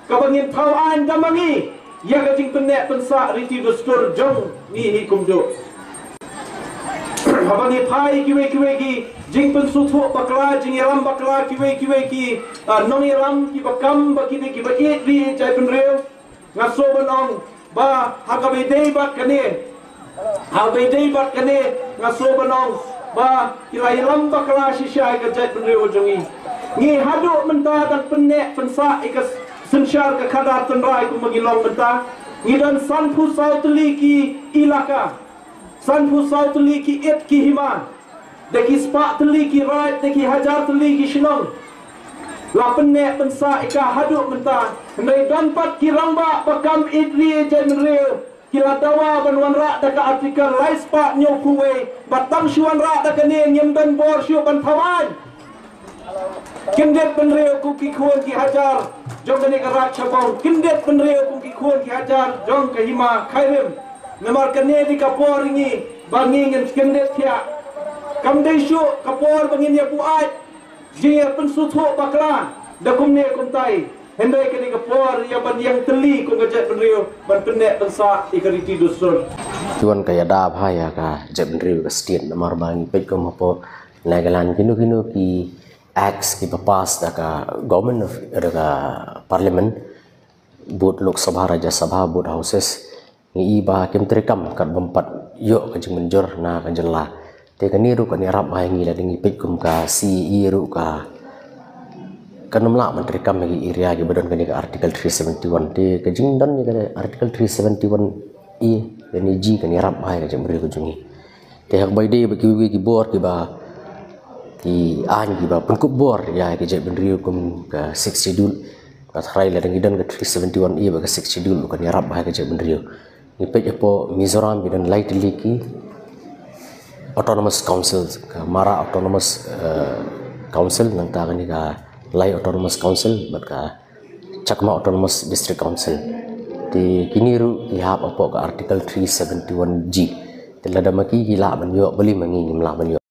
kabangin tawaan kamangi ya kajing penek pensa riti dustur jong ni hikum jo habangi pai kiwe ki jing pensutu bakla jing iram bakla kiwe ki nong iram ki bakam bakide ki ba ri jai penreu ngaso banong ba hakabe dei bat kane habai dei bat kane ngaso banong ba kilai iram bakla shisha ka jai penreu jongi ngi hadu menta dan penek pensa ikas sensyar ke kadar tenrai ku mengilong benta ngidan sanpu sautli ki ilaka sanpu sautli ki et ki hima deki spa tli ki right deki hajar tli ki shinong la penek pensa ika hadu benta ndai danpat ki ramba bakam idri jenreu kila dawa banwan ra daka artikel laispa nyokuwe batang shuan ra daka ne nyemdan bor shu ban thawan kindet penreu ku ki kuan ki hajar jong kene karat chabong kindet penreu ku ki kuan ki hajar jong ke hima khairim memar kene di kapor ini bangin kindet tia kamdei shu kapor bangin ya buat jia pensutu bakla dakum ne kumtai hendai kene kapor ya ban yang teli ku ngajak penreu ban penek pensa ikariti dusur tuan kaya da phaya ka jeb penreu ka stien namar bangi pej ko mapo nagalan kinu ki acts ki papas daka government of daka parliament both Lok Sabha Raja Sabha both houses ni iba kem terekam kat bempat yo ka jeng menjor na ka jela te ka niru ka ni rap hai ngi la dingi pej kum ka si iru ka kanumla man terekam lagi area ki badon ka ni ka article 371 te ka jeng don ni ka article 371 i ni ji ka ni rap hai ka jeng beri ku jungi te hak bai de ba ki bor ki ba ki an ki ba pengkup bor ya ke jek benriu kum ke 6 schedule ka thrai la dang idan ke 371 e ba ke 6 schedule kan yarab ba ke jek benriu ni pe po Mizoram bidan light liki autonomous council ka mara autonomous council nang ta ni ka lai autonomous council bat ka Chakma autonomous district council di kiniru ihap apa ke artikel 371G telada maki gila man yo beli mangi mla man yo